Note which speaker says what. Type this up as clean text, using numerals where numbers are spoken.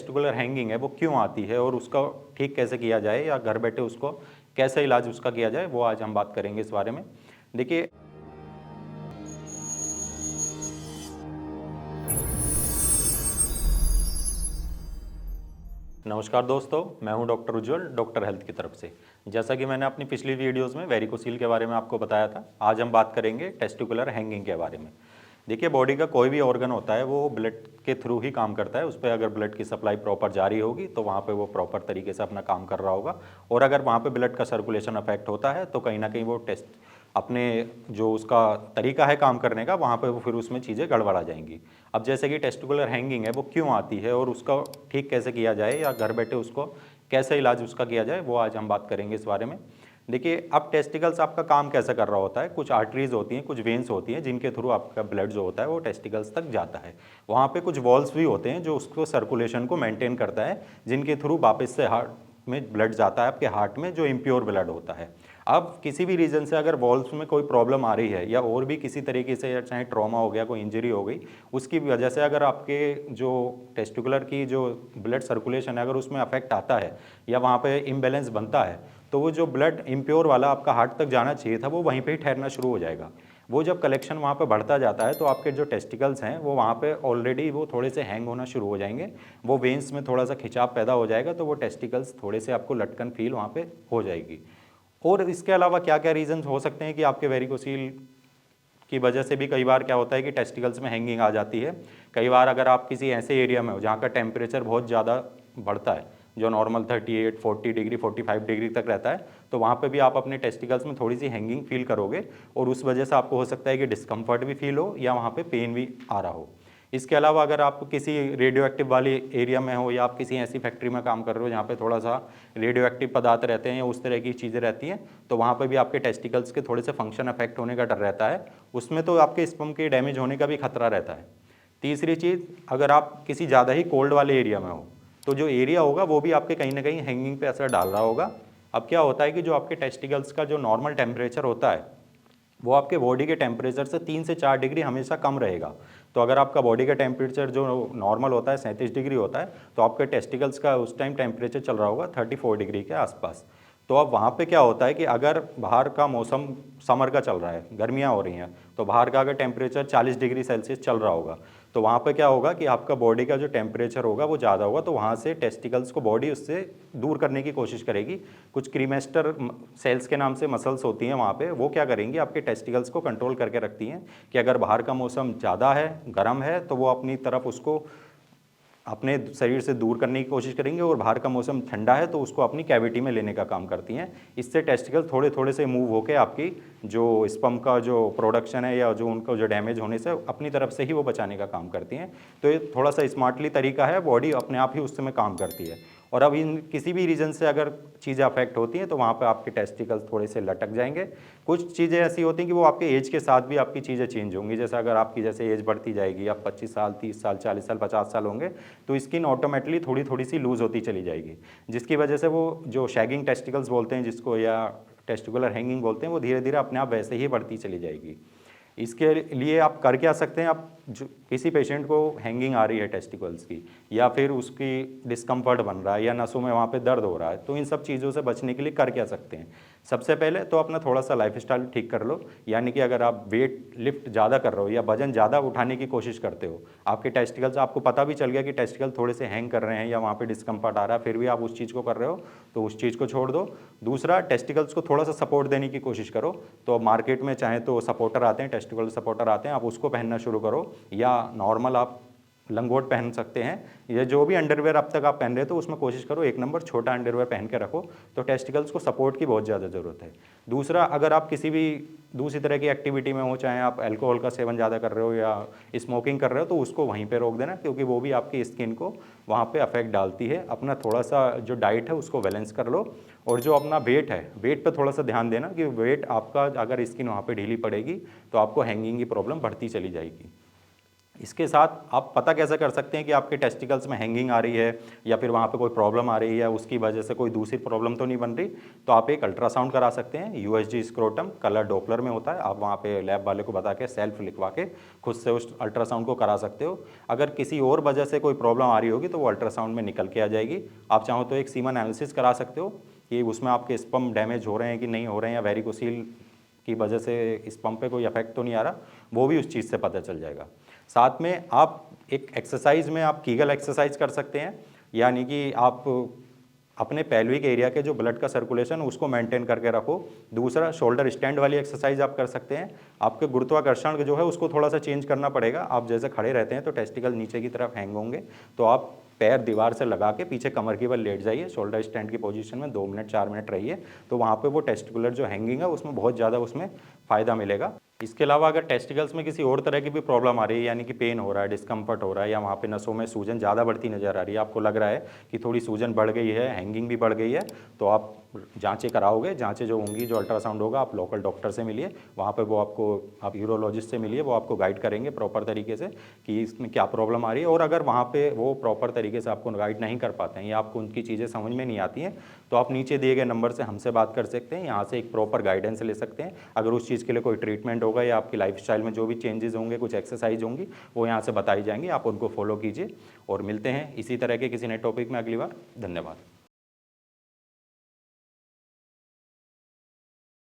Speaker 1: Testicular hanging है वो क्यों आती है और उसका ठीक कैसे किया जाए या घर बैठे उसको कैसे इलाज उसका किया जाए, वो आज हम बात करेंगे इस बारे में। देखिए, नमस्कार दोस्तों, मैं हूं डॉक्टर उज्जवल, डॉक्टर हेल्थ की तरफ से। जैसा कि मैंने अपनी पिछली वीडियोस में वेरिकोसील के बारे में आपको बताया था, आज हम बात करेंगे टेस्टिकुलर हैंगिंग के बारे में। देखिए, बॉडी का कोई भी ऑर्गन होता है वो ब्लड के थ्रू ही काम करता है। उस पर अगर ब्लड की सप्लाई प्रॉपर जारी होगी तो वहाँ पे वो प्रॉपर तरीके से अपना काम कर रहा होगा, और अगर वहाँ पे ब्लड का सर्कुलेशन अफेक्ट होता है तो कहीं ना कहीं वो टेस्ट अपने जो उसका तरीका है काम करने का, वहाँ पे वो फिर उसमें चीज़ें गड़बड़ा जाएंगी। अब जैसे कि टेस्टिकुलर हैंगिंग है वो क्यों आती है और उसका ठीक कैसे किया जाए या घर बैठे उसको कैसे इलाज उसका किया जाए, वो आज हम बात करेंगे इस बारे में। देखिए, अब टेस्टिकल्स आपका काम कैसे कर रहा होता है, कुछ आर्टरीज होती हैं, कुछ वेन्स होती हैं जिनके थ्रू आपका ब्लड जो होता है वो टेस्टिकल्स तक जाता है। वहाँ पे कुछ वॉल्व्स भी होते हैं जो उसको सर्कुलेशन को मेंटेन करता है, जिनके थ्रू वापस से हार्ट में ब्लड जाता है, आपके हार्ट में जो इम्प्योर ब्लड होता है। अब किसी भी रीज़न से अगर वॉल्व्स में कोई प्रॉब्लम आ रही है या और भी किसी तरीके से, या चाहे ट्रॉमा हो गया, कोई इंजरी हो गई, उसकी वजह से अगर आपके जो टेस्टिकुलर की जो ब्लड सर्कुलेशन है अगर उसमें अफेक्ट आता है या वहाँ पे इम्बैलेंस बनता है, तो वो जो ब्लड इम्प्योर वाला आपका हार्ट तक जाना चाहिए था वो वहीं पे ही ठहरना शुरू हो जाएगा। वो जब कलेक्शन वहाँ पे बढ़ता जाता है तो आपके जो टेस्टिकल्स हैं वो वहाँ पे ऑलरेडी वो थोड़े से हैंग होना शुरू हो जाएंगे, वो वेन्स में थोड़ा सा खिंचाव पैदा हो जाएगा, तो वो टेस्टिकल्स थोड़े से आपको लटकन फील वहाँ पे हो जाएगी। और इसके अलावा क्या क्या रीजन हो सकते हैं कि आपके वेरिकोसील की वजह से भी कई बार क्या होता है कि टेस्टिकल्स में हैंगिंग आ जाती है। कई बार अगर आप किसी ऐसे एरिया में हो जहाँ का टेम्परेचर बहुत ज़्यादा बढ़ता है, जो नॉर्मल 38 40 डिग्री 45 डिग्री तक रहता है, तो वहाँ पे भी आप अपने टेस्टिकल्स में थोड़ी सी हैंगिंग फील करोगे, और उस वजह से आपको हो सकता है कि डिस्कम्फर्ट भी फील हो या वहाँ पे पेन भी आ रहा हो। इसके अलावा अगर आप किसी रेडियो एक्टिव वाले एरिया में हो या आप किसी ऐसी फैक्ट्री में काम कर रहे हो जहाँ पे थोड़ा सा रेडियो एक्टिव पदार्थ रहते हैं या उस तरह की चीज़ें रहती हैं, तो वहाँ पे भी आपके टेस्टिकल्स के थोड़े से फंक्शन अफेक्ट होने का डर रहता है। उसमें तो आपके स्पर्म के डैमेज होने का भी खतरा रहता है। तीसरी चीज़, अगर आप किसी ज़्यादा ही कोल्ड वाले एरिया में हो तो जो एरिया होगा वो भी आपके कहीं ना कहीं हैंगिंग पे असर डाल रहा होगा। अब क्या होता है कि जो आपके टेस्टिकल्स का जो नॉर्मल टेम्परेचर होता है वो आपके बॉडी के टेम्परेचर से 3 से 4 डिग्री हमेशा कम रहेगा। तो अगर आपका बॉडी का टेम्परेचर जो नॉर्मल होता है 37 डिग्री होता है, तो आपके टेस्टिकल्स का उस टाइम टेम्परेचर चल रहा होगा 34 डिग्री के आसपास। तो अब वहाँ पे क्या होता है कि अगर बाहर का मौसम समर का चल रहा है, गर्मियाँ हो रही हैं, तो बाहर का अगर टेम्परेचर 40 डिग्री सेल्सियस चल रहा होगा, तो वहाँ पे क्या होगा कि आपका बॉडी का जो टेम्परेचर होगा वो ज़्यादा होगा, तो वहाँ से टेस्टिकल्स को बॉडी उससे दूर करने की कोशिश करेगी। कुछ क्रीमेस्टर सेल्स के नाम से मसल्स होती हैं वहाँ पे, वो क्या करेंगी, आपके टेस्टिकल्स को कंट्रोल करके रखती हैं कि अगर बाहर का मौसम ज़्यादा है, गर्म है, तो वो अपनी तरफ उसको अपने शरीर से दूर करने की कोशिश करेंगे, और बाहर का मौसम ठंडा है तो उसको अपनी कैविटी में लेने का काम करती हैं। इससे टेस्टिकल थोड़े थोड़े से मूव होकर आपकी जो स्पर्म का जो प्रोडक्शन है या जो उनको जो डैमेज होने से अपनी तरफ से ही वो बचाने का काम करती हैं। तो ये थोड़ा सा स्मार्टली तरीका है, बॉडी अपने आप ही उस समय काम करती है। और अब इन किसी भी रीज़न से अगर चीज़ें अफेक्ट होती हैं तो वहाँ पे आपके टेस्टिकल्स थोड़े से लटक जाएंगे। कुछ चीज़ें ऐसी होती हैं कि वो आपके एज के साथ भी आपकी चीज़ें चेंज होंगी। जैसे अगर आपकी जैसे एज बढ़ती जाएगी, आप 25 साल 30 साल 40 साल 50 साल होंगे, तो स्किन ऑटोमेटिकली थोड़ी थोड़ी सी लूज़ होती चली जाएगी, जिसकी वजह से वो जो शैगिंग टेस्टिकल्स बोलते हैं जिसको, या टेस्टिकुलर हैंगिंग बोलते हैं, वो धीरे धीरे अपने आप वैसे ही बढ़ती चली जाएगी। इसके लिए आप कर क्या सकते हैं, आप जो किसी पेशेंट को हैंगिंग आ रही है टेस्टिकल्स की, या फिर उसकी डिस्कम्फर्ट बन रहा है या नसों में वहाँ पे दर्द हो रहा है, तो इन सब चीज़ों से बचने के लिए कर क्या सकते हैं। सबसे पहले तो अपना थोड़ा सा लाइफस्टाइल ठीक कर लो, यानी कि अगर आप वेट लिफ्ट ज़्यादा कर रहे हो या वजन ज़्यादा उठाने की कोशिश करते हो, आपके टेस्टिकल्स, आपको पता भी चल गया कि टेस्टिकल थोड़े से हैंग कर रहे हैं या वहाँ पे डिस्कम्फर्ट आ रहा है, फिर भी आप उस चीज़ को कर रहे हो, तो उस चीज़ को छोड़ दो। दूसरा, टेस्टिकल्स को थोड़ा सा सपोर्ट देने की कोशिश करो। तो मार्केट में चाहे तो सपोर्टर आते हैं, टेस्टिकल सपोर्टर आते हैं, आप उसको पहनना शुरू करो, या नॉर्मल आप लंगोट पहन सकते हैं। ये जो भी अंडरवेयर अब तक आप पहन रहे हो तो उसमें कोशिश करो 1 नंबर छोटा अंडरवेयर पहन के रखो, तो टेस्टिकल्स को सपोर्ट की बहुत ज़्यादा ज़रूरत है। दूसरा, अगर आप किसी भी दूसरी तरह की एक्टिविटी में हो, चाहे आप अल्कोहल का सेवन ज़्यादा कर रहे हो या स्मोकिंग कर रहे हो, तो उसको वहीं पे रोक देना, क्योंकि वो भी आपकी स्किन को वहाँ पे अफेक्ट डालती है। अपना थोड़ा सा जो डाइट है उसको बैलेंस कर लो, और जो अपना वेट है, वेट पे थोड़ा सा ध्यान देना कि वेट आपका, अगर स्किन वहाँ पे ढीली पड़ेगी तो आपको हैंगिंग की प्रॉब्लम बढ़ती चली जाएगी। इसके साथ आप पता कैसे कर सकते हैं कि आपके टेस्टिकल्स में हैंगिंग आ रही है या फिर वहाँ पे कोई प्रॉब्लम आ रही है, उसकी वजह से कोई दूसरी प्रॉब्लम तो नहीं बन रही। तो आप एक अल्ट्रासाउंड करा सकते हैं, यूएसजी स्क्रोटम कलर डॉपलर में होता है। आप वहाँ पे लैब वाले को बता के सेल्फ लिखवा के खुद से उस अल्ट्रासाउंड को करा सकते हो। अगर किसी और वजह से कोई प्रॉब्लम आ रही होगी तो वो अल्ट्रासाउंड में निकल के आ जाएगी। आप चाहो तो एक सीमन एनालिसिस करा सकते हो कि उसमें आपके स्पर्म डैमेज हो रहे हैं कि नहीं हो रहे हैं, या वेरिकोसील की वजह से स्पर्म पे कोई इफेक्ट तो नहीं आ रहा, वो भी उस चीज़ से पता चल जाएगा। साथ में आप एक एक्सरसाइज में आप कीगल एक्सरसाइज कर सकते हैं, यानी कि आप अपने पेल्विक एरिया के जो ब्लड का सर्कुलेशन उसको मेंटेन करके रखो। दूसरा, शोल्डर स्टैंड वाली एक्सरसाइज आप कर सकते हैं। आपके गुरुत्वाकर्षण जो है उसको थोड़ा सा चेंज करना पड़ेगा। आप जैसे खड़े रहते हैं तो टेस्टिकल नीचे की तरफ हैंग होंगे, तो आप पैर दीवार से लगा के पीछे कमर के बल लेट जाइए, शोल्डर स्टैंड की पोजीशन में 2 मिनट 4 मिनट रहिए, तो वहाँ पे वो टेस्टिकुलर जो हैंगिंग है उसमें बहुत ज़्यादा उसमें फ़ायदा मिलेगा। इसके अलावा अगर टेस्टिकल्स में किसी और तरह की भी प्रॉब्लम आ रही है, यानी कि पेन हो रहा है, डिस्कम्फर्ट हो रहा है, या वहाँ पे नसों में सूजन ज़्यादा बढ़ती नज़र आ रही है, आपको लग रहा है कि थोड़ी सूजन बढ़ गई है, हैंगिंग भी बढ़ गई है, तो आप जांचें कराओगे। जांचें जो होंगी, जो अल्ट्रासाउंड होगा, आप लोकल डॉक्टर से मिलिए, वहाँ पे वो आपको, आप यूरोलॉजिस्ट से मिलिए, वो आपको गाइड करेंगे प्रॉपर तरीके से कि इसमें क्या प्रॉब्लम आ रही है। और अगर वहाँ पे वो प्रॉपर तरीके से आपको गाइड नहीं कर पाते हैं या आपको उनकी चीज़ें समझ में नहीं आती हैं, तो आप नीचे दिए गए नंबर से हमसे बात कर सकते हैं, यहाँ से एक प्रॉपर गाइडेंस ले सकते हैं। अगर उस चीज़ के लिए कोई ट्रीटमेंट होगा या आपकी लाइफस्टाइल में जो भी चेंजेस होंगे, कुछ एक्सरसाइज होंगी, वो यहाँ से बताई जाएंगी, आप उनको फॉलो कीजिए। और मिलते हैं इसी तरह के किसी नए टॉपिक में अगली बार। धन्यवाद।